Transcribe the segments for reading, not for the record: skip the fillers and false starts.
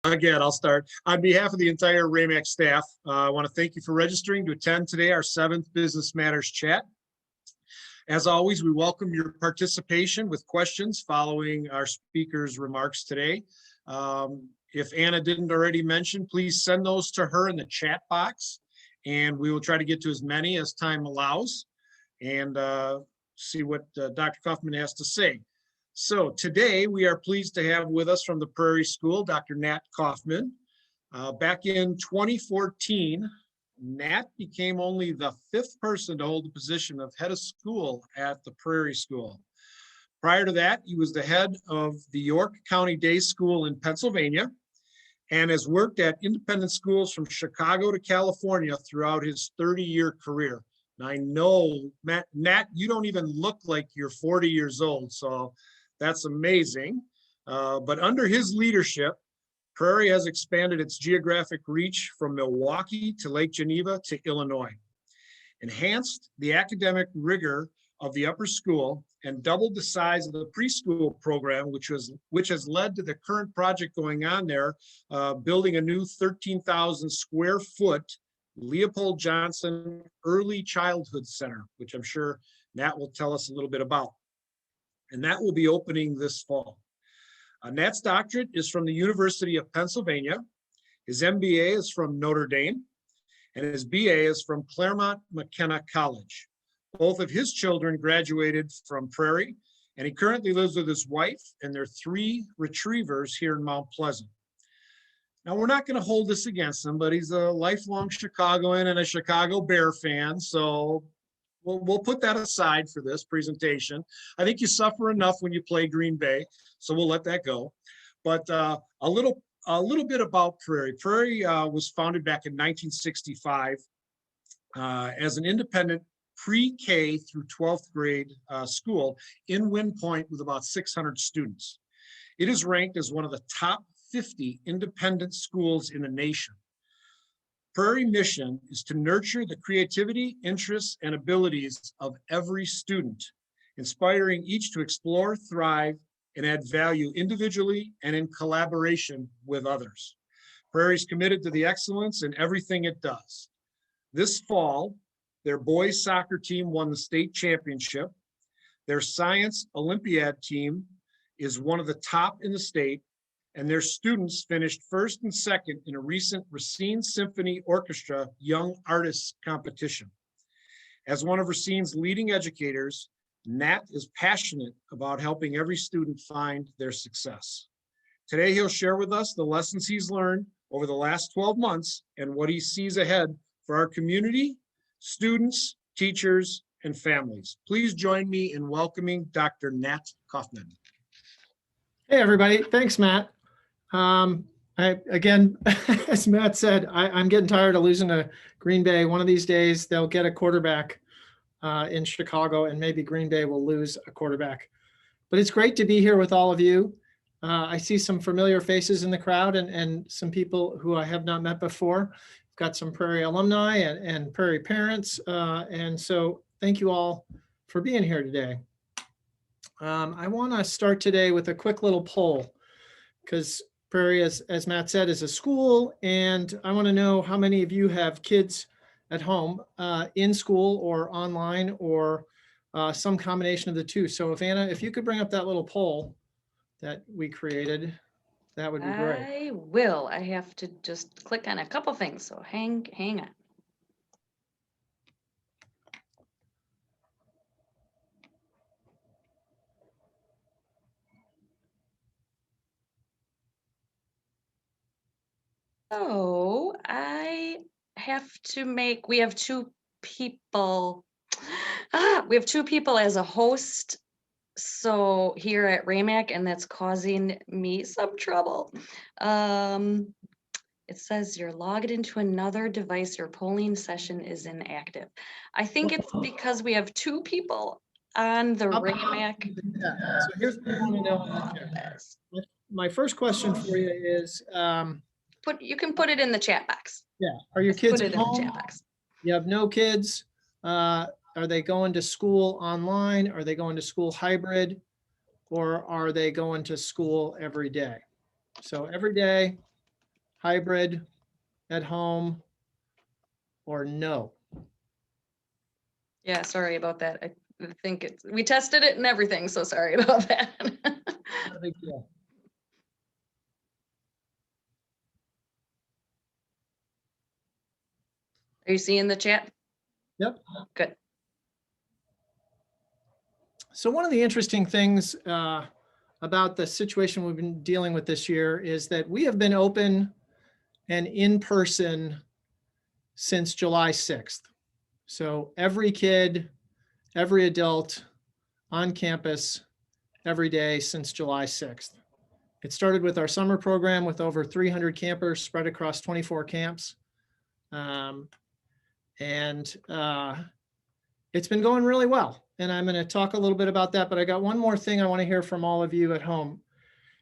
Again, I'll start. On behalf of the entire RAMAC staff, I want to thank you for registering to attend today our 7th Business Matters Chat. As always, we welcome your participation with questions following our speaker's remarks today. If Anna didn't already mention, please send those to her in the chat box, and we will try to get to as many as time allows and see what Dr. Coffman has to say. So today we are pleased to have with us from the Prairie School, Dr. Nat Coffman. Back in 2014, Nat became only the 5th person to hold the position of head of school at the Prairie School. Prior to that, he was the head of the York County Day School in Pennsylvania and has worked at independent schools from Chicago to California throughout his 30-year career. And I know, Nat, you don't even look like you're 40 years old, so that's amazing. But under his leadership, Prairie has expanded its geographic reach from Milwaukee to Lake Geneva to Illinois, enhanced the academic rigor of the upper school, and doubled the size of the preschool program, which has led to the current project going on there, building a new 13,000 square foot Leopold Johnson Early Childhood Center, which I'm sure Nat will tell us a little bit about. And that will be opening this fall. Nat's doctorate is from the University of Pennsylvania. His MBA is from Notre Dame, and his BA is from Claremont McKenna College. Both of his children graduated from Prairie, and he currently lives with his wife and their 3 retrievers here in Mount Pleasant. Now, we're not going to hold this against him, but he's a lifelong Chicagoan and a Chicago Bear fan, so we'll put that aside for this presentation. I think you suffer enough when you play Green Bay, so we'll let that go. But a little bit about Prairie. Prairie was founded back in 1965 as an independent pre-K through 12th grade school in Wind Point with about 600 students. It is ranked as one of the top 50 independent schools in the nation. Prairie mission is to nurture the creativity, interests, and abilities of every student, inspiring each to explore, thrive, and add value individually and in collaboration with others. Prairie is committed to the excellence in everything it does. This fall, their boys soccer team won the state championship. Their science Olympiad team is one of the top in the state, and their students finished 1st and 2nd in a recent Racine Symphony Orchestra Young Artists competition. As one of Racine's leading educators, Nat is passionate about helping every student find their success. Today, he'll share with us the lessons he's learned over the last 12 months and what he sees ahead for our community, students, teachers, and families. Please join me in welcoming Dr. Nat Coffman. Hey, everybody. Thanks, Matt. Again, as Matt said, I'm getting tired of losing to Green Bay. One of these days, they'll get a quarterback in Chicago, and maybe Green Bay will lose a quarterback. But it's great to be here with all of you. I see some familiar faces in the crowd and some people who I have not met before. I've got some Prairie alumni and Prairie parents. And so thank you all for being here today. I want to start today with a quick little poll because Prairie, as Matt said, is a school, and I want to know how many of you have kids at home in school or online or some combination of the two. So if Anna, if you could bring up that little poll that we created, that would be great. I will. I have to just click on a couple things, so hang on. So I have to make, we have 2 people. We have 2 people as a host. So here at RAMAC, and that's causing me some trouble. It says you're logged into another device. Your polling session is inactive. I think it's because we have 2 people on the RAMAC. Yeah. So here's what I want to know. My first question for you is, you can put it in the chat box. Yeah. Are your kids at at home? In the chat box. You have no kids. Are they going to school online? Are they going to school hybrid? Or are they going to school every day? So every day, hybrid, at home, or no? Yeah, sorry about that. I think we tested it and everything, so sorry about that. Not a big deal. Are you seeing the chat? Yep. Good. So one of the interesting things about the situation we've been dealing with this year is that we have been open and in person since July 6th. So every kid, every adult on campus every day since July 6th. It started with our summer program with over 300 campers spread across 24 camps. And it's been going really well. And I'm going to talk a little bit about that, but I got one more thing I want to hear from all of you at home.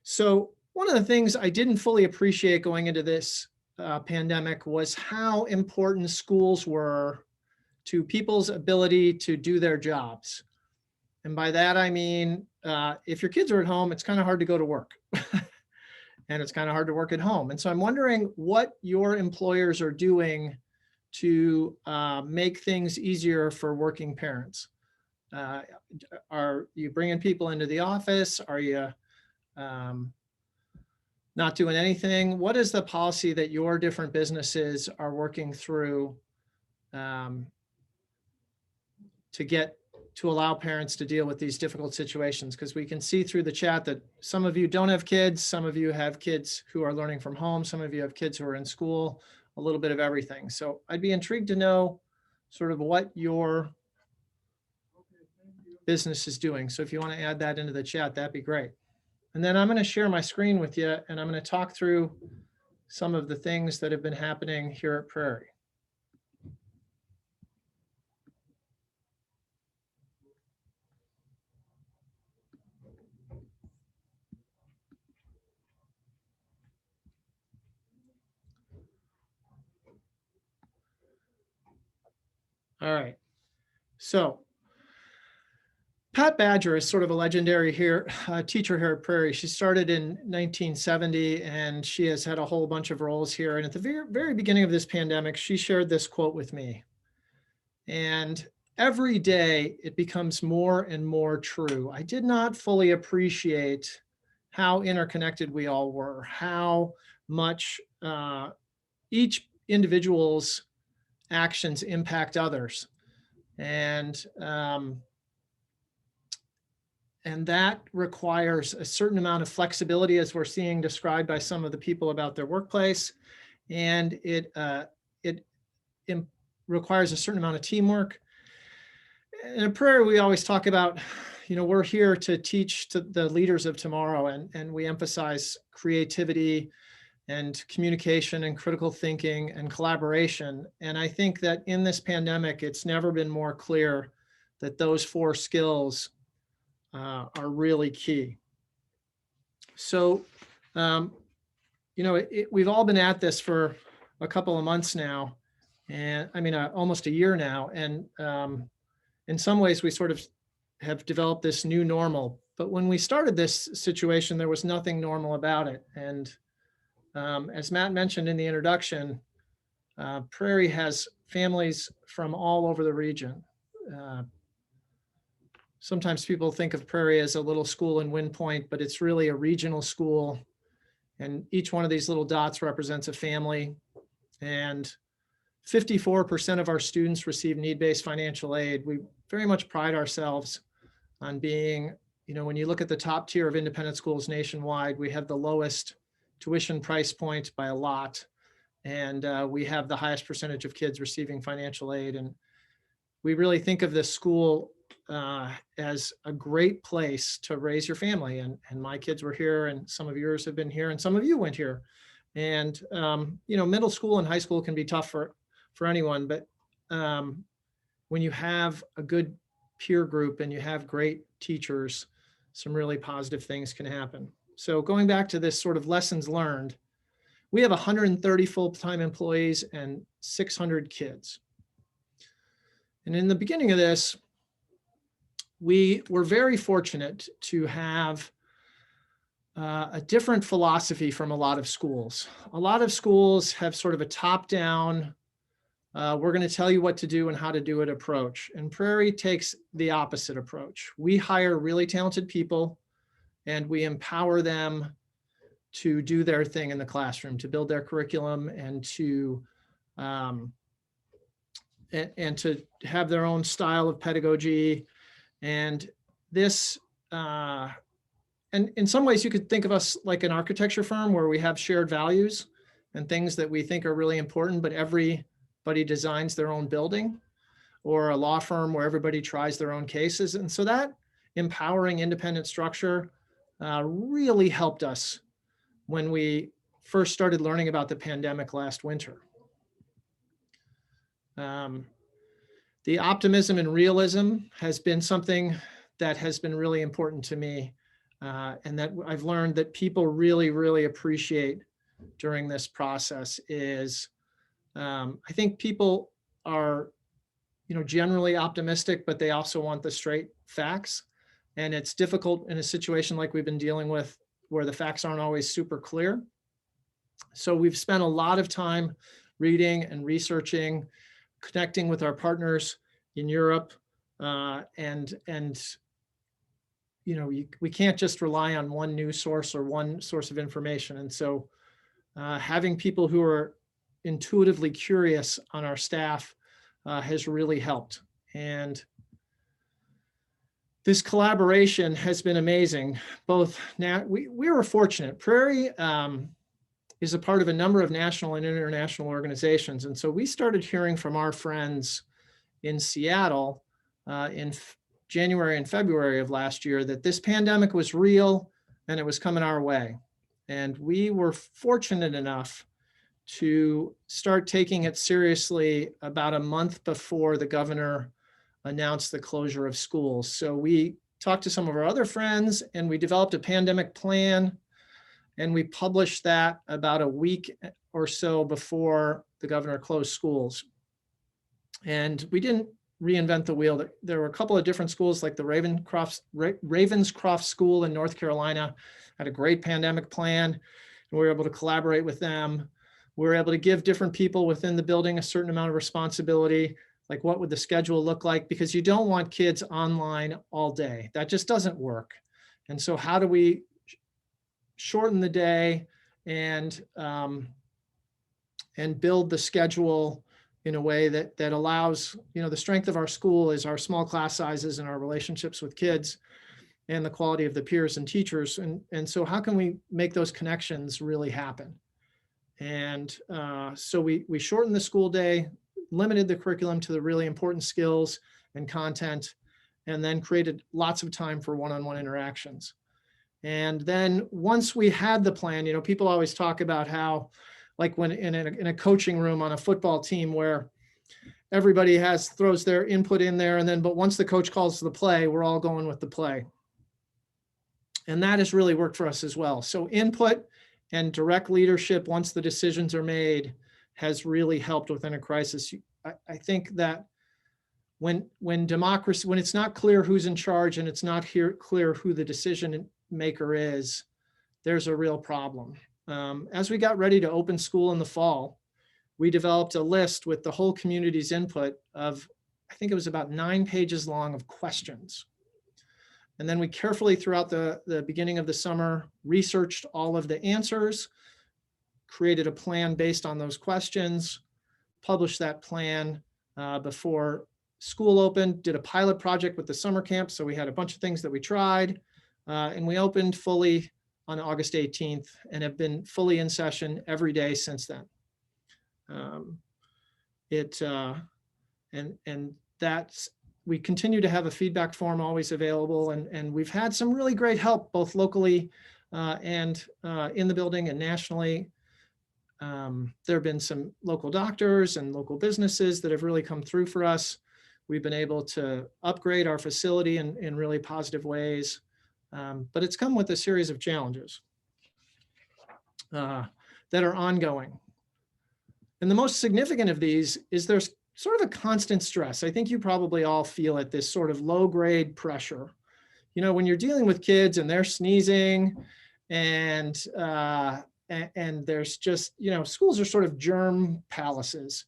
So one of the things I didn't fully appreciate going into this pandemic was how important schools were to people's ability to do their jobs. And by that, I mean, if your kids are at home, it's kind of hard to go to work. And it's kind of hard to work at home. And so I'm wondering what your employers are doing to make things easier for working parents. Are you bringing people into the office? Are you not doing anything? What is the policy that your different businesses are working through to allow parents to deal with these difficult situations? Because we can see through the chat that some of you don't have kids, some of you have kids who are learning from home, some of you have kids who are in school, a little bit of everything. So I'd be intrigued to know sort of what your business is doing. So if you want to add that into the chat, that'd be great. And then I'm going to share my screen with you, and I'm going to talk through some of the things that have been happening here at Prairie. All right. So Pat Badger is sort of a legendary teacher here at Prairie. She started in 1970, and she has had a whole bunch of roles here. And at the very beginning of this pandemic, she shared this quote with me. And every day it becomes more and more true. I did not fully appreciate how interconnected we all were, how much each individual's actions impact others. And that requires a certain amount of flexibility, as we're seeing described by some of the people about their workplace. And it requires a certain amount of teamwork. In a Prairie, we always talk about, we're here to teach to the leaders of tomorrow, and we emphasize creativity and communication and critical thinking and collaboration. And I think that in this pandemic, it's never been more clear that those 4 skills are really key. So, we've all been at this for a couple of months now, and I mean, almost a year now. And in some ways, we sort of have developed this new normal. But when we started this situation, there was nothing normal about it. And as Matt mentioned in the introduction, Prairie has families from all over the region. Sometimes people think of Prairie as a little school in Wind Point, but it's really a regional school. And each one of these little dots represents a family. And 54% of our students receive need-based financial aid. We very much pride ourselves on being, when you look at the top tier of independent schools nationwide, we have the lowest tuition price point by a lot. And we have the highest percentage of kids receiving financial aid. And we really think of this school as a great place to raise your family. And my kids were here, and some of yours have been here, and some of you went here. And, middle school and high school can be tough for anyone, but when you have a good peer group and you have great teachers, some really positive things can happen. So going back to this sort of lessons learned, we have 130 full-time employees and 600 kids. And in the beginning of this, we were very fortunate to have a different philosophy from a lot of schools. A lot of schools have sort of a top-down, we're going to tell you what to do and how to do it approach. And Prairie takes the opposite approach. We hire really talented people and we empower them to do their thing in the classroom, to build their curriculum and to to have their own style of pedagogy. And this, and in some ways you could think of us like an architecture firm where we have shared values and things that we think are really important, but everybody designs their own building, or a law firm where everybody tries their own cases. And so that empowering independent structure really helped us when we first started learning about the pandemic last winter. The optimism and realism has been something that has been really important to me, and that I've learned that people really, really appreciate during this process is, I think people are, generally optimistic, but they also want the straight facts. And it's difficult in a situation like we've been dealing with where the facts aren't always super clear. So we've spent a lot of time reading and researching, connecting with our partners in Europe, we can't just rely on one news source or one source of information. And so having people who are intuitively curious on our staff has really helped. And this collaboration has been amazing. Both now, we were fortunate. Prairie is a part of a number of national and international organizations. And so we started hearing from our friends in Seattle in January and February of last year that this pandemic was real and it was coming our way. And we were fortunate enough to start taking it seriously about a month before the governor announced the closure of schools. So we talked to some of our other friends and we developed a pandemic plan, and we published that about a week or so before the governor closed schools. And we didn't reinvent the wheel. There were a couple of different schools, like the Ravenscroft School in North Carolina had a great pandemic plan, and we were able to collaborate with them. We were able to give different people within the building a certain amount of responsibility, like what would the schedule look like? Because you don't want kids online all day. That just doesn't work. And so how do we shorten the day and build the schedule in a way that allows, the strength of our school is our small class sizes and our relationships with kids and the quality of the peers and teachers. And so how can we make those connections really happen? And so we shortened the school day, limited the curriculum to the really important skills and content, and then created lots of time for one-on-one interactions. And then once we had the plan, people always talk about how, like when in a coaching room on a football team where everybody throws their input in there, but once the coach calls the play, we're all going with the play. And that has really worked for us as well. So input and direct leadership, once the decisions are made, has really helped within a crisis. I think that when democracy, when it's not clear who's in charge and it's not clear who the decision maker is, there's a real problem. As we got ready to open school in the fall, we developed a list with the whole community's input of, I think it was about 9 pages long of questions. And then we carefully throughout the beginning of the summer researched all of the answers, created a plan based on those questions, published that plan before school opened, did a pilot project with the summer camp. So we had a bunch of things that we tried, and we opened fully on August 18th and have been fully in session every day since then. We continue to have a feedback form always available, and we've had some really great help both locally and in the building and nationally. There have been some local doctors and local businesses that have really come through for us. We've been able to upgrade our facility in really positive ways, but it's come with a series of challenges that are ongoing. And the most significant of these is there's sort of a constant stress. I think you probably all feel it, this sort of low grade pressure. When you're dealing with kids and they're sneezing and there's just, schools are sort of germ palaces,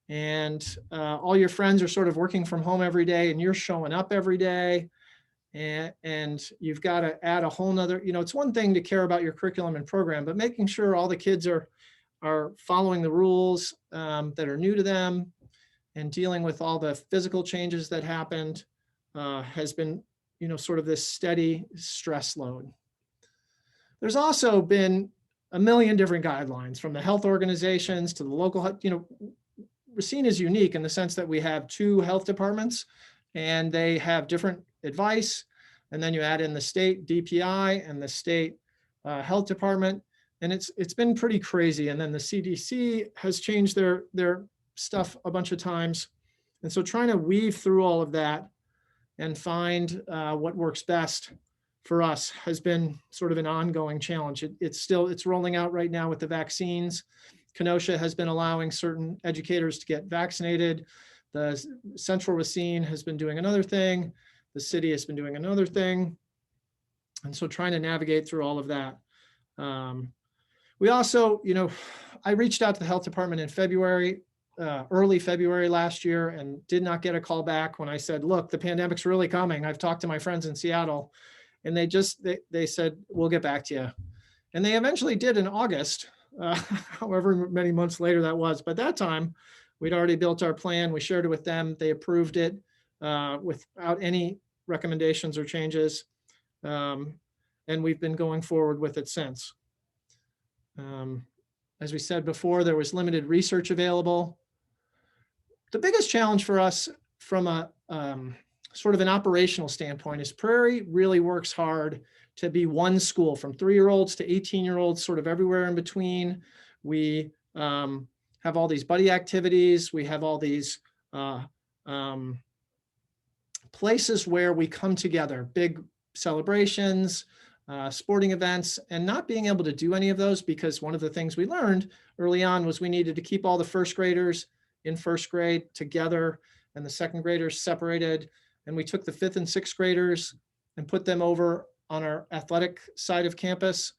and all your friends are sort of working from home every day, and you're showing up every day, and you've got to add a whole nother, it's one thing to care about your curriculum and program, but making sure all the kids are following the rules that are new to them, and dealing with all the physical changes that happened has been, sort of this steady stress load. There's also been a million different guidelines from the health organizations to the local, Racine is unique in the sense that we have 2 health departments, and they have different advice. And then you add in the state DPI and the state health department, and it's been pretty crazy. And then the CDC has changed their stuff a bunch of times. And so trying to weave through all of that and find what works best for us has been sort of an ongoing challenge. It's rolling out right now with the vaccines. Kenosha has been allowing certain educators to get vaccinated. The Central Racine has been doing another thing. The city has been doing another thing. And so trying to navigate through all of that. We also, I reached out to the health department in February, early February last year, and did not get a call back when I said, look, the pandemic's really coming. I've talked to my friends in Seattle, and they said, we'll get back to you. And they eventually did in August, however many months later that was. But that time, we'd already built our plan. We shared it with them. They approved it without any recommendations or changes. And we've been going forward with it since. As we said before, there was limited research available. The biggest challenge for us from a sort of an operational standpoint is Prairie really works hard to be one school from 3-year-olds to 18-year-olds, sort of everywhere in between. We have all these buddy activities. We have all these places where we come together, big celebrations, sporting events, and not being able to do any of those because one of the things we learned early on was we needed to keep all the first graders in first grade together and the second graders separated. And we took the 5th and 6th graders and put them over on our athletic side of campus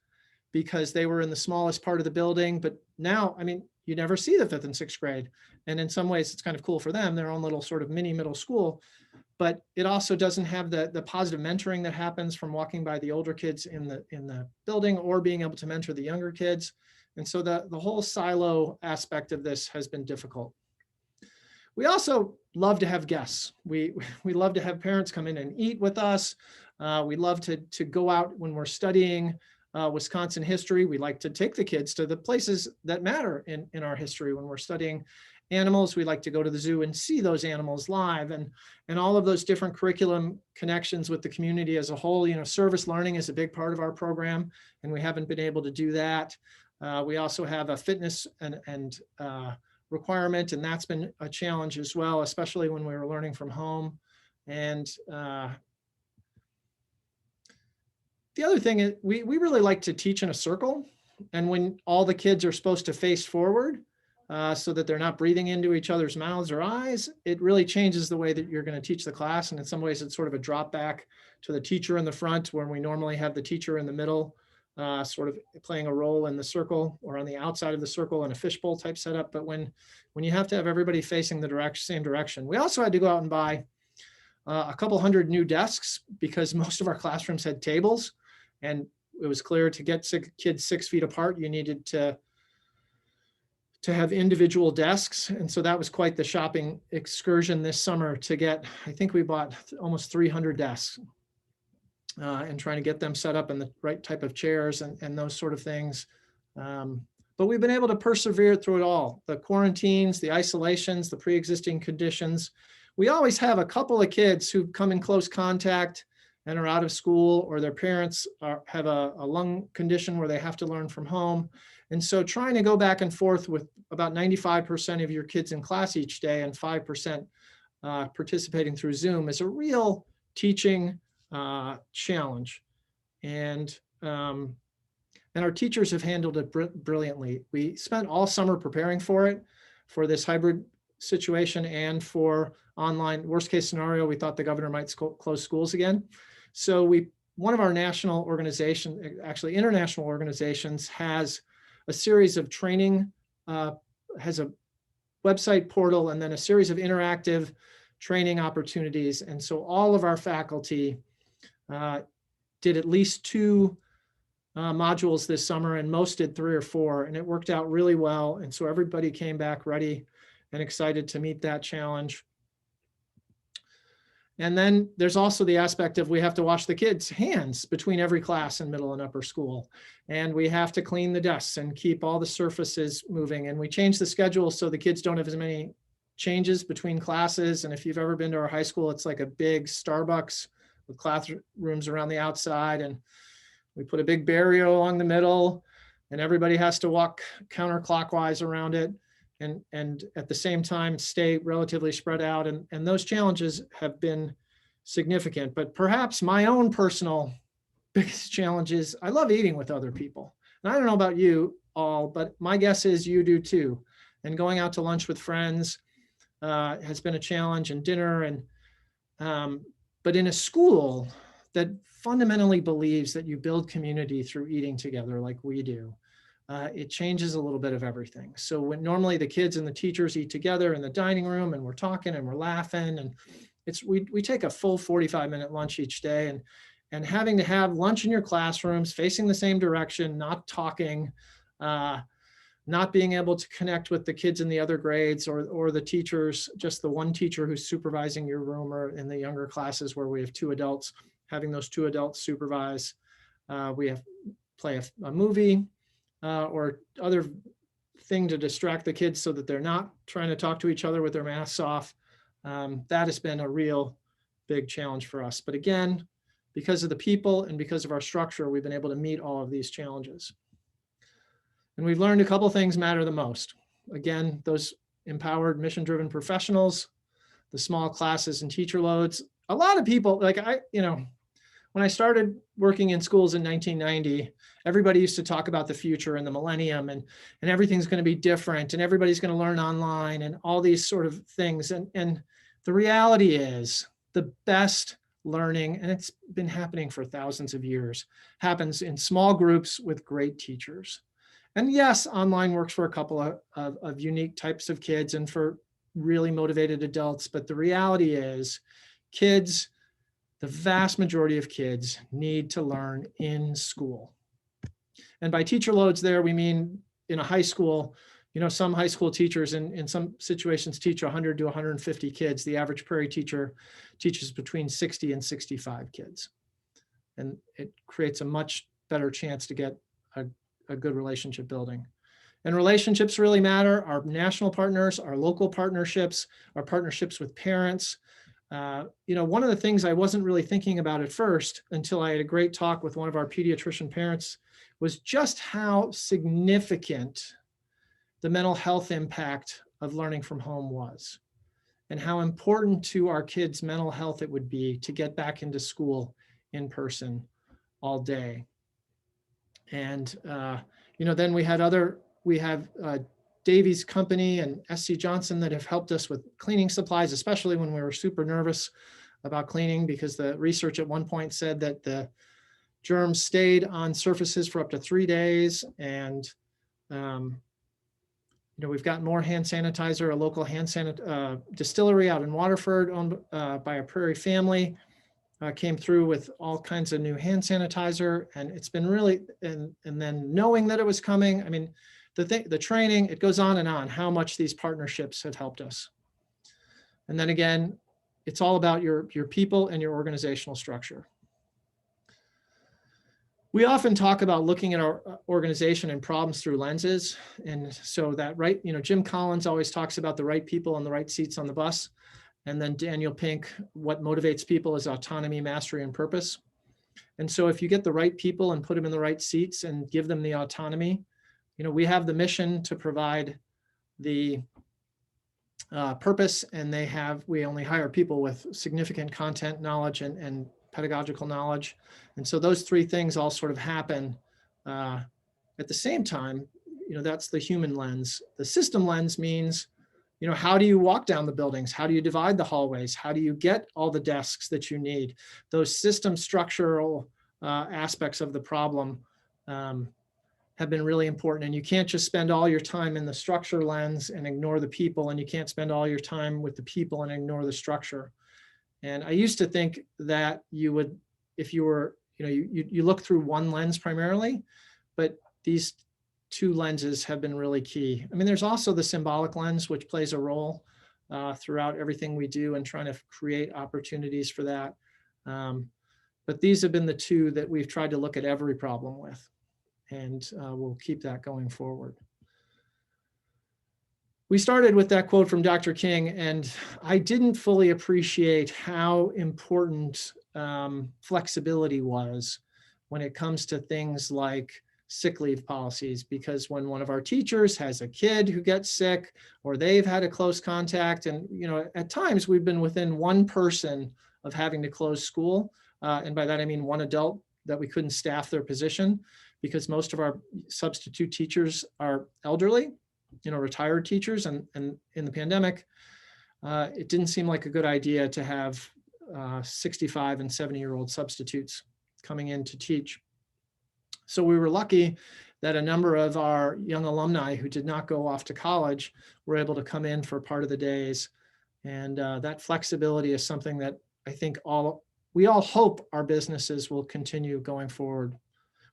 because they were in the smallest part of the building. But now, you never see the 5th and 6th grade. And in some ways, it's kind of cool for them, their own little sort of mini middle school. But it also doesn't have the positive mentoring that happens from walking by the older kids in the building or being able to mentor the younger kids. And so the whole silo aspect of this has been difficult. We also love to have guests. We love to have parents come in and eat with us. We love to go out when we're studying Wisconsin history. We like to take the kids to the places that matter in our history. When we're studying animals, we like to go to the zoo and see those animals live, and all of those different curriculum connections with the community as a whole. Service learning is a big part of our program, and we haven't been able to do that. We also have a fitness and requirement, and that's been a challenge as well, especially when we were learning from home. And the other thing is we really like to teach in a circle, and when all the kids are supposed to face forward so that they're not breathing into each other's mouths or eyes, it really changes the way that you're going to teach the class. And in some ways, it's sort of a drop back to the teacher in the front, where we normally have the teacher in the middle, sort of playing a role in the circle or on the outside of the circle in a fishbowl type setup. But when you have to have everybody facing the same direction. We also had to go out and buy a couple hundred new desks because most of our classrooms had tables, and it was clear to get kids 6 feet apart, you needed to have individual desks. And so that was quite the shopping excursion this summer to get, I think we bought almost 300 desks and trying to get them set up in the right type of chairs and those sort of things. But we've been able to persevere through it all. The quarantines, the isolations, the pre-existing conditions. We always have a couple of kids who come in close contact and are out of school, or their parents have a lung condition where they have to learn from home. And so trying to go back and forth with about 95% of your kids in class each day and 5% participating through Zoom is a real teaching challenge. And our teachers have handled it brilliantly. We spent all summer preparing for this hybrid situation and for online. Worst case scenario, we thought the governor might close schools again. So we one of our national organization, actually international organizations, has a series of training, has a website portal, and then a series of interactive training opportunities. And so all of our faculty did at least 2 modules this summer, and most did 3 or 4, and it worked out really well. And so everybody came back ready and excited to meet that challenge. And then there's also the aspect of we have to wash the kids' hands between every class in middle and upper school. And we have to clean the desks and keep all the surfaces moving. And we changed the schedule so the kids don't have as many changes between classes. And if you've ever been to our high school, it's like a big Starbucks with classrooms around the outside. And we put a big barrier along the middle, and everybody has to walk counterclockwise around it. And at the same time, stay relatively spread out. And those challenges have been significant. But perhaps my own personal biggest challenge is I love eating with other people. And I don't know about you all, but my guess is you do too. And going out to lunch with friends has been a challenge, and dinner. But in a school that fundamentally believes that you build community through eating together like we do, it changes a little bit of everything. So when normally the kids and the teachers eat together in the dining room, and we're talking and we're laughing, and we take a full 45-minute lunch each day, and having to have lunch in your classrooms facing the same direction, not talking, not being able to connect with the kids in the other grades or the teachers, just the one teacher who's supervising your room, or in the younger classes where we have 2 adults, having those 2 adults supervise. We have play a movie, or other thing to distract the kids so that they're not trying to talk to each other with their masks off. That has been a real big challenge for us. But again, because of the people and because of our structure, we've been able to meet all of these challenges. And we've learned a couple of things matter the most. Again, those empowered, mission-driven professionals, the small classes and teacher loads. A lot of people, like when I started working in schools in 1990, everybody used to talk about the future and the millennium, and everything's going to be different, and everybody's going to learn online, and all these sort of things. And the reality is the best learning, and it's been happening for thousands of years, happens in small groups with great teachers. And yes, online works for a couple of unique types of kids and for really motivated adults. But the reality is kids, the vast majority of kids need to learn in school. And by teacher loads there, we mean in a high school, some high school teachers in some situations teach 100 to 150 kids. The average Prairie teacher teaches between 60 and 65 kids. And it creates a much better chance to get a good relationship building. And relationships really matter. Our national partners, our local partnerships, our partnerships with parents. One of the things I wasn't really thinking about at first until I had a great talk with one of our pediatrician parents was just how significant the mental health impact of learning from home was, and how important to our kids' mental health it would be to get back into school in person all day. And, then we have Davies Company and SC Johnson that have helped us with cleaning supplies, especially when we were super nervous about cleaning, because the research at one point said that the germs stayed on surfaces for up to 3 days. And, we've got more hand sanitizer, a local distillery out in Waterford owned by a Prairie family came through with all kinds of new hand sanitizer. And it's been really, and then knowing that it was coming, I mean, the training, it goes on and on, how much these partnerships have helped us. And then again, it's all about your people and your organizational structure. We often talk about looking at our organization and problems through lenses. And so that, Jim Collins always talks about the right people on the right seats on the bus. And then Daniel Pink, what motivates people is autonomy, mastery, and purpose. And so if you get the right people and put them in the right seats and give them the autonomy, we have the mission to provide the purpose, and we only hire people with significant content knowledge and pedagogical knowledge. And so those 3 things all sort of happen at the same time. That's the human lens. The system lens means, how do you walk down the buildings? How do you divide the hallways? How do you get all the desks that you need? Those system structural aspects of the problem have been really important. And you can't just spend all your time in the structure lens and ignore the people, and you can't spend all your time with the people and ignore the structure. And I used to think that you would, if you were, you look through one lens primarily, but these two lenses have been really key. I mean, there's also the symbolic lens, which plays a role throughout everything we do and trying to create opportunities for that. But these have been the two that we've tried to look at every problem with, and we'll keep that going forward. We started with that quote from Dr. King, and I didn't fully appreciate how important flexibility was when it comes to things like sick leave policies, because when one of our teachers has a kid who gets sick, or they've had a close contact, and at times we've been within one person of having to close school, and by that I mean one adult that we couldn't staff their position, because most of our substitute teachers are elderly, retired teachers, and in the pandemic, it didn't seem like a good idea to have 65 and 70-year-old substitutes coming in to teach. So we were lucky that a number of our young alumni who did not go off to college were able to come in for part of the days. And that flexibility is something that I think we all hope our businesses will continue going forward.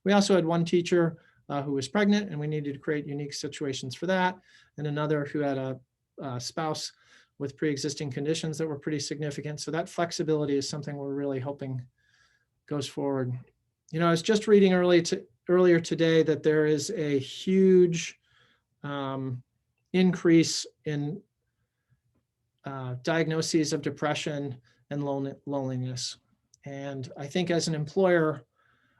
We also had one teacher who was pregnant, and we needed to create unique situations for that, and another who had a spouse with pre-existing conditions that were pretty significant. So that flexibility is something we're really hoping goes forward. I was just reading earlier today that there is a huge increase in diagnoses of depression and loneliness. And I think as an employer,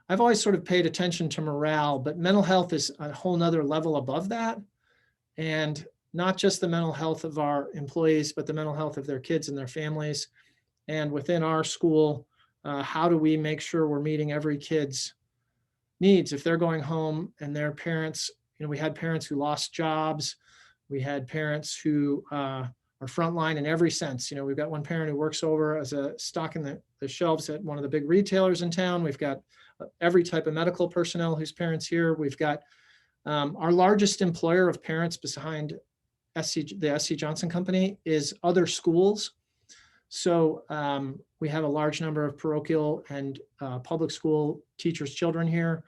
I've always sort of paid attention to morale, but mental health is a whole nother level above that. And not just the mental health of our employees, but the mental health of their kids and their families. And within our school, how do we make sure we're meeting every kid's needs? If they're going home and their parents, we had parents who lost jobs. We had parents who are frontline in every sense. We've got one parent who works over as a stock in the shelves at one of the big retailers in town. We've got every type of medical personnel whose parents here. We've got our largest employer of parents behind the SC Johnson Company is other schools. So we have a large number of parochial and public school teachers' children here,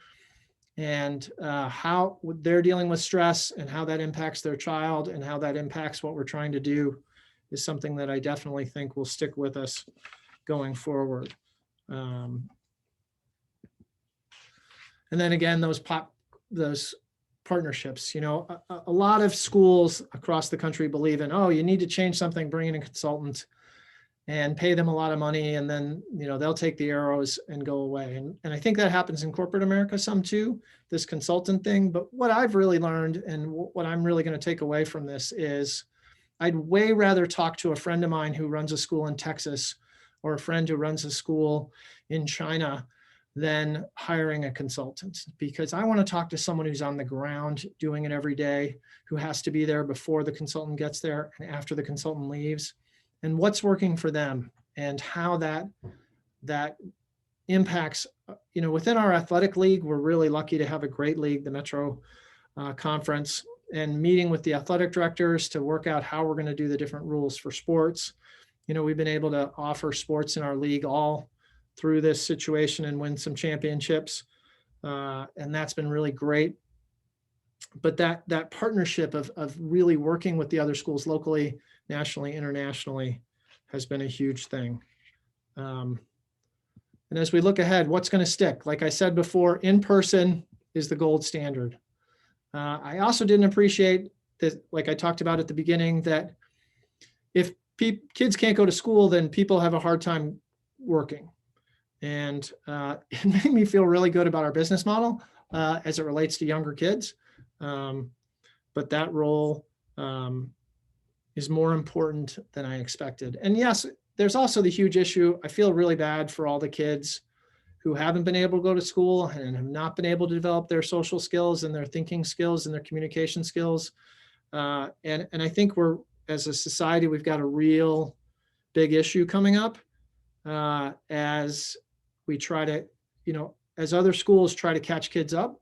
and how they're dealing with stress and how that impacts their child and how that impacts what we're trying to do is something that I definitely think will stick with us going forward. And then again, those partnerships, a lot of schools across the country believe in, you need to change something, bring in a consultant and pay them a lot of money, and then they'll take the arrows and go away. And I think that happens in corporate America some too, this consultant thing. But what I've really learned, and what I'm really going to take away from this, is I'd way rather talk to a friend of mine who runs a school in Texas, or a friend who runs a school in China, than hiring a consultant, because I want to talk to someone who's on the ground doing it every day, who has to be there before the consultant gets there and after the consultant leaves, and what's working for them and how that impacts, within our athletic league. We're really lucky to have a great league, the Metro Conference, and meeting with the athletic directors to work out how we're going to do the different rules for sports. We've been able to offer sports in our league all through this situation and win some championships. And that's been really great. But that partnership of really working with the other schools locally, nationally, internationally has been a huge thing. And as we look ahead, what's going to stick? Like I said before, in person is the gold standard. I also didn't appreciate that, like I talked about at the beginning, that if kids can't go to school, then people have a hard time working. And it made me feel really good about our business model as it relates to younger kids. But that role is more important than I expected. And yes, there's also the huge issue. I feel really bad for all the kids who haven't been able to go to school and have not been able to develop their social skills and their thinking skills and their communication skills. And I think as a society, we've got a real big issue coming up as we try to, as other schools try to catch kids up,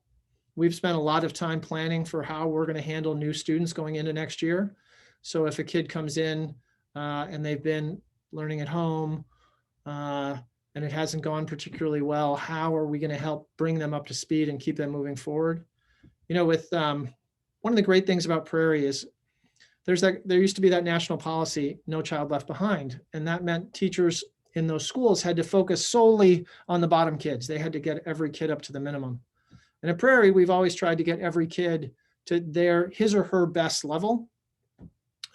we've spent a lot of time planning for how we're going to handle new students going into next year. So if a kid comes in and they've been learning at home and it hasn't gone particularly well, how are we going to help bring them up to speed and keep them moving forward? You know, with one of the great things about Prairie is there used to be that national policy, no child left behind. And that meant teachers in those schools had to focus solely on the bottom kids. They had to get every kid up to the minimum. And at Prairie, we've always tried to get every kid to his or her best level.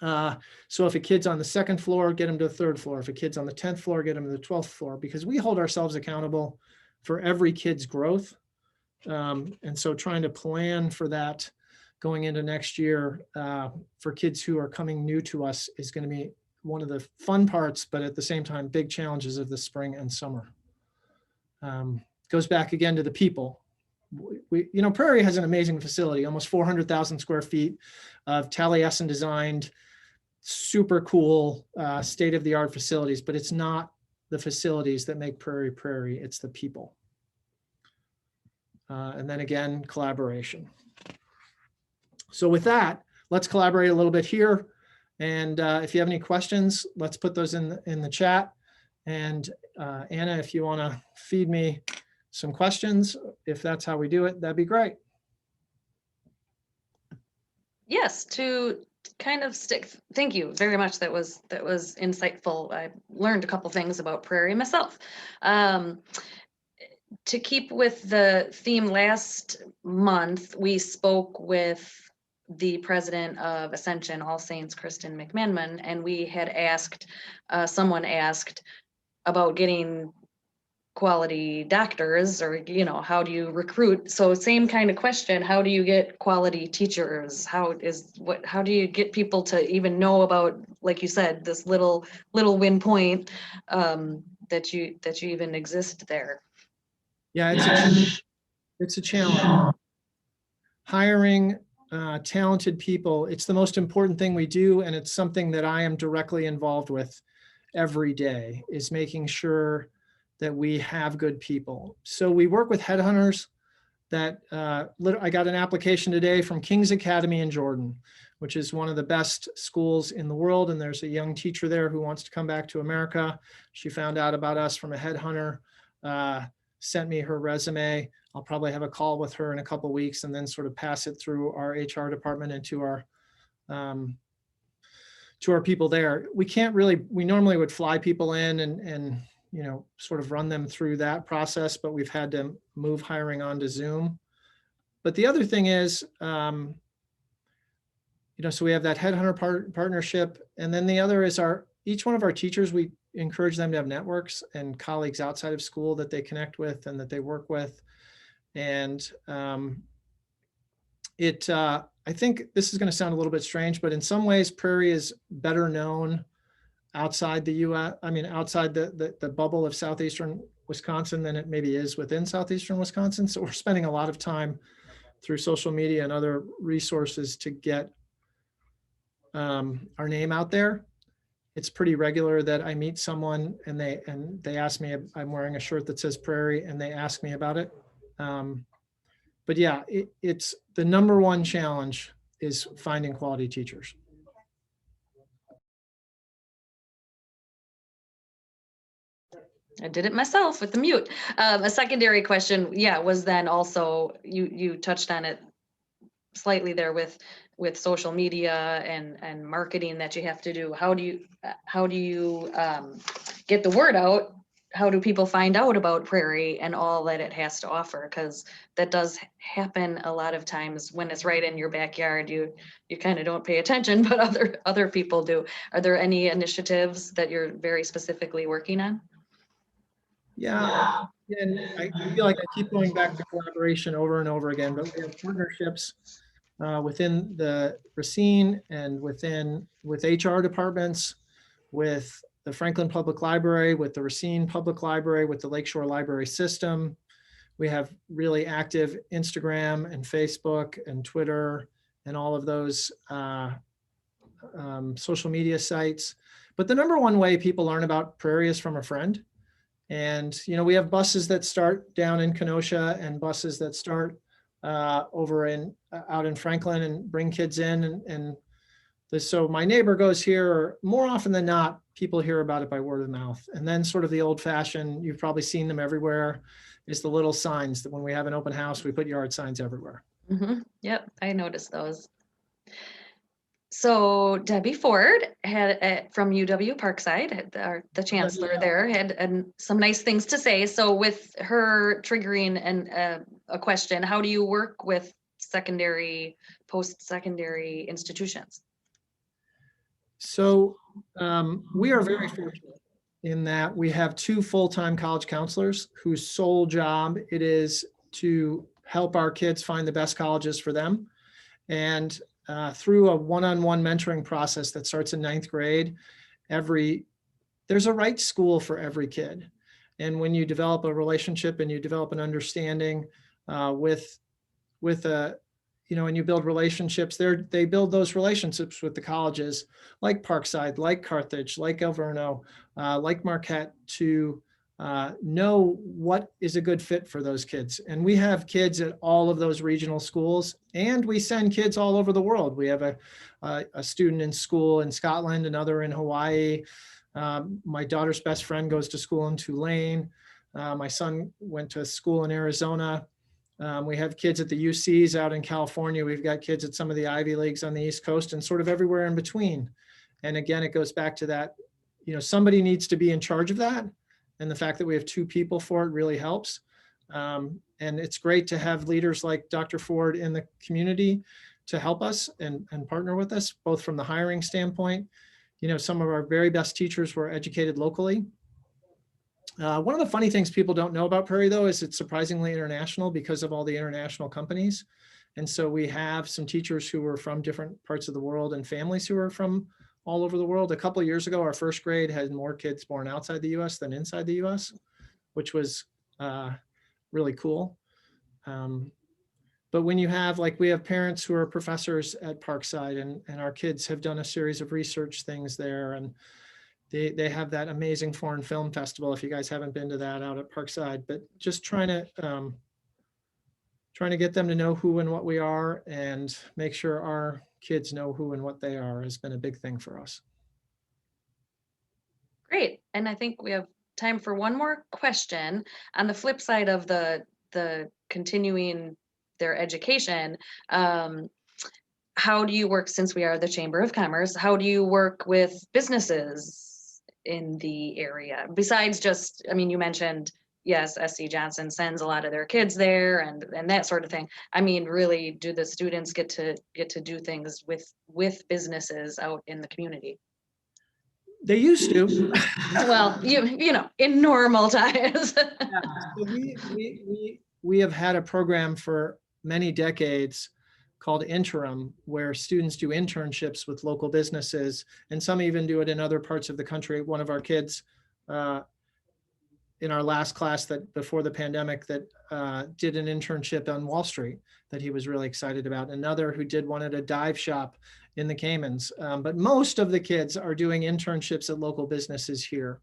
So if a kid's on the second floor, get them to the third floor. If a kid's on the 10th floor, get them to the 12th floor, because we hold ourselves accountable for every kid's growth. And so trying to plan for that going into next year for kids who are coming new to us is going to be one of the fun parts, but at the same time, big challenges of the spring and summer. Goes back again to the people. Prairie has an amazing facility, almost 400,000 square feet of Taliesin designed, super cool, state-of-the-art facilities, but it's not the facilities that make Prairie Prairie, it's the people. And then again, collaboration. So with that, let's collaborate a little bit here. And if you have any questions, let's put those in the chat. And Anna, if you want to feed me some questions, if that's how we do it, that'd be great. Yes, to kind of stick. Thank you very much. That was insightful. I learned a couple things about Prairie myself. To keep with the theme, last month we spoke with the president of Ascension All Saints, Kristen McManman, and we had asked, someone asked about getting quality doctors, or how do you recruit? So same kind of question, how do you get quality teachers? How do you get people to even know about, like you said, this little win point that you even exist there? Yeah, it's a challenge. Hiring talented people, it's the most important thing we do, and it's something that I am directly involved with every day, is making sure that we have good people. So we work with headhunters that I got an application today from King's Academy in Jordan, which is one of the best schools in the world. And there's a young teacher there who wants to come back to America. She found out about us from a headhunter, sent me her resume. I'll probably have a call with her in a couple of weeks and then sort of pass it through our HR department and to our people there. We normally would fly people in and sort of run them through that process, but we've had to move hiring onto Zoom. But the other thing is, so we have that headhunter partnership. And then the other is each one of our teachers, we encourage them to have networks and colleagues outside of school that they connect with and that they work with. And I think this is going to sound a little bit strange, but in some ways, Prairie is better known outside the U.S., outside the bubble of southeastern Wisconsin than it maybe is within southeastern Wisconsin. So we're spending a lot of time through social media and other resources to get our name out there. It's pretty regular that I meet someone and they ask me, I'm wearing a shirt that says Prairie, and they ask me about it. But yeah, it's the number one challenge is finding quality teachers. I did it myself with the mute. A secondary question, was then also, you touched on it slightly there with social media and marketing that you have to do. How do you get the word out? How do people find out about Prairie and all that it has to offer? Because that does happen a lot of times when it's right in your backyard. You kind of don't pay attention, but other people do. Are there any initiatives that you're very specifically working on? Yeah, and I feel like I keep going back to collaboration over and over again, but we have partnerships within the Racine and with HR departments, with the Franklin Public Library, with the Racine Public Library, with the Lakeshore Library System. We have really active Instagram and Facebook and Twitter and all of those social media sites. But the number one way people learn about Prairie is from a friend. And, we have buses that start down in Kenosha and buses that start over out in Franklin and bring kids in. So my neighbor goes here, more often than not, people hear about it by word of mouth. And then sort of the old fashioned, you've probably seen them everywhere, is the little signs that when we have an open house, we put yard signs everywhere. Yep, I noticed those. So Debbie Ford had from UW Parkside, the chancellor there, had some nice things to say. So with her triggering a question, how do you work with secondary, post-secondary institutions? So we are very fortunate in that we have 2 full-time college counselors whose sole job it is to help our kids find the best colleges for them. And through a one-on-one mentoring process that starts in 9th grade, there's a right school for every kid. And when you develop a relationship and you develop an understanding with and you build relationships there, they build those relationships with the colleges like Parkside, like Carthage, like Alverno, like Marquette, to know what is a good fit for those kids. And we have kids at all of those regional schools, and we send kids all over the world. We have a student in school in Scotland, another in Hawaii. My daughter's best friend goes to school in Tulane. My son went to school in Arizona. We have kids at the UCs out in California. We've got kids at some of the Ivy Leagues on the East Coast and sort of everywhere in between. And again, it goes back to that, somebody needs to be in charge of that. And the fact that we have 2 people for it really helps. And it's great to have leaders like Dr. Ford in the community to help us and partner with us, both from the hiring standpoint. Some of our very best teachers were educated locally. One of the funny things people don't know about Prairie, though, is it's surprisingly international because of all the international companies. And so we have some teachers who were from different parts of the world and families who are from all over the world. A couple of years ago, our 1st grade had more kids born outside the US than inside the US, which was really cool. But when you have, we have parents who are professors at Parkside, and our kids have done a series of research things there. And they have that amazing foreign film festival, if you guys haven't been to that, out at Parkside. But just trying to get them to know who and what we are and make sure our kids know who and what they are has been a big thing for us. Great. And I think we have time for one more question. On the flip side of the continuing their education, how do you work, since we are the Chamber of Commerce, how do you work with businesses in the area? Besides just, you mentioned, yes, SC Johnson sends a lot of their kids there and that sort of thing. Really, do the students get to do things with businesses out in the community? They used to. Well, in normal times. Yeah. So we have had a program for many decades called Interim, where students do internships with local businesses, and some even do it in other parts of the country. One of our kids in our last class that before the pandemic that did an internship on Wall Street that he was really excited about. Another who did one at a dive shop in the Caymans. But most of the kids are doing internships at local businesses here.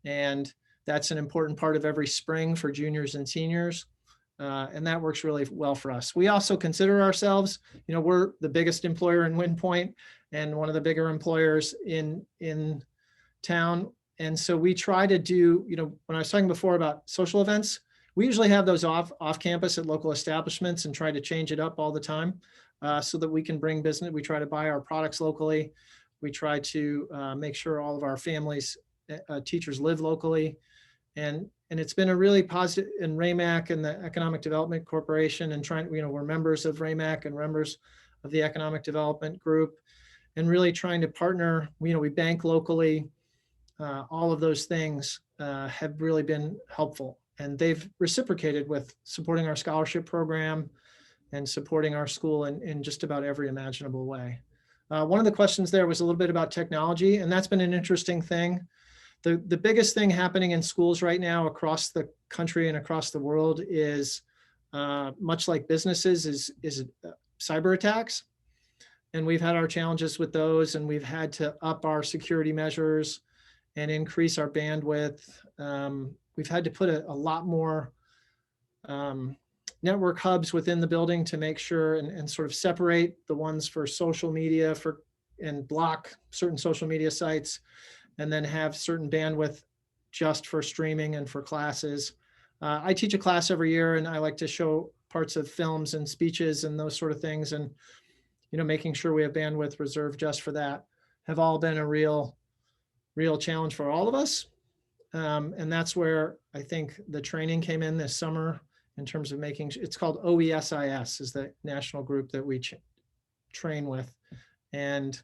And that's an important part of every spring for juniors and seniors. And that works really well for us. We also consider ourselves, we're the biggest employer in Wind Point and one of the bigger employers in town. And so we try to do, when I was talking before about social events, we usually have those off campus at local establishments and try to change it up all the time so that we can bring business. We try to buy our products locally. We try to make sure all of our families, teachers live locally. And it's been a really positive in RAMAC and the Economic Development Corporation, and we're members of RAMAC and members of the Economic Development Group, and really trying to partner. We bank locally. All of those things have really been helpful, and they've reciprocated with supporting our scholarship program and supporting our school in just about every imaginable way. One of the questions there was a little bit about technology, and that's been an interesting thing. The biggest thing happening in schools right now across the country and across the world is much like businesses is cyber attacks. And we've had our challenges with those, and we've had to up our security measures and increase our bandwidth we've had to put a lot more network hubs within the building to make sure and sort of separate the ones for social media and block certain social media sites, and then have certain bandwidth just for streaming and for classes. I teach a class every year, and I like to show parts of films and speeches and those sort of things. And, making sure we have bandwidth reserved just for that have all been a real challenge for all of us. And that's where I think the training came in this summer in terms of it's called OESIS is the national group that we train with. And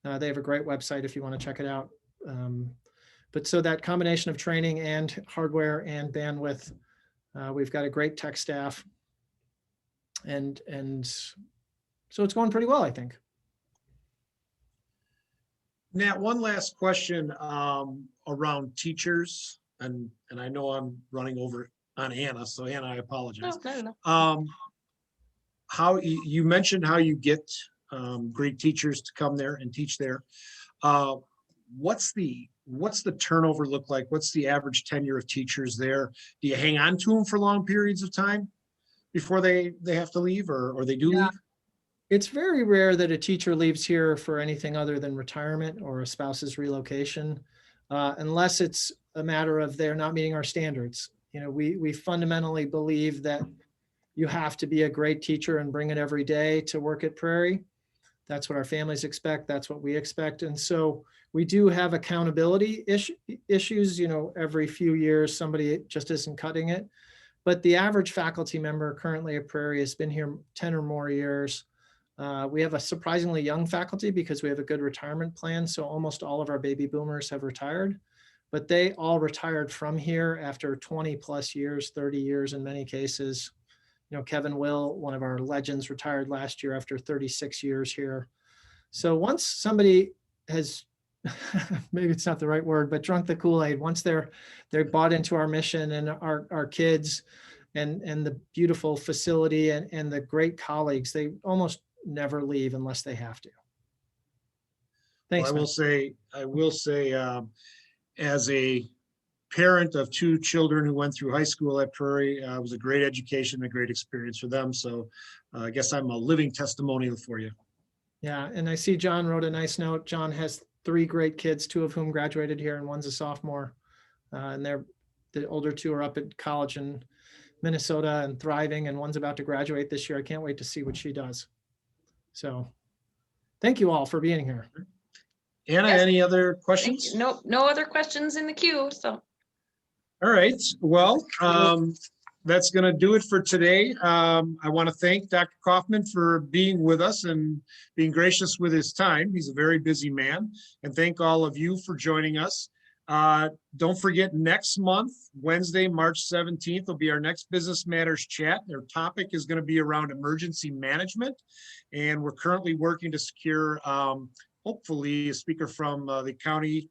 they have a great website if you want to check it out. But so that combination of training and hardware and bandwidth, we've got a great tech staff. And so it's going pretty well, I think. Nat, one last question around teachers, and I know I'm running over on Anna, so Anna, I apologize. No. How you mentioned how you get great teachers to come there and teach there. What's the turnover look like? What's the average tenure of teachers there? Do you hang on to them for long periods of time before they have to leave, or they do leave? It's very rare that a teacher leaves here for anything other than retirement or a spouse's relocation, unless it's a matter of they're not meeting our standards. We fundamentally believe that you have to be a great teacher and bring it every day to work at Prairie. That's what our families expect. That's what we expect. And so we do have accountability issues. Every few years, somebody just isn't cutting it. But the average faculty member currently at Prairie has been here 10 or more years. We have a surprisingly young faculty because we have a good retirement plan. So almost all of our baby boomers have retired, but they all retired from here after 20 plus years, 30 years in many cases. Kevin Will, one of our legends, retired last year after 36 years here. So once somebody has, maybe it's not the right word, but drunk the Kool-Aid, once they're bought into our mission and our kids and the beautiful facility and the great colleagues, they almost never leave unless they have to. Thanks. Well, I will say, as a parent of two children who went through high school at Prairie, it was a great education, a great experience for them. So I guess I'm a living testimonial for you. Yeah, and I see John wrote a nice note. John has 3 great kids, 2 of whom graduated here, and one's a sophomore. And the older 2 are up at college in Minnesota and thriving, and one's about to graduate this year. I can't wait to see what she does. So thank you all for being here. Anna, Yes. any other questions? No other questions in the queue. So. All right. Well, that's going to do it for today. I want to thank Dr. Coffman for being with us and being gracious with his time. He's a very busy man. And thank all of you for joining us. Don't forget, next month, Wednesday, March 17th, will be our next Business Matters chat. Their topic is going to be around emergency management. And we're currently working to secure, hopefully, a speaker from the county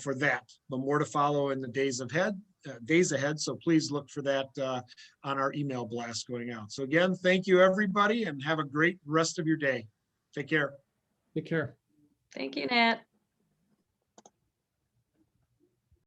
for that. But more to follow in the days ahead. So please look for that on our email blast going out. So again, thank you, everybody, and have a great rest of your day. Take care. Take care. Thank you, Nat.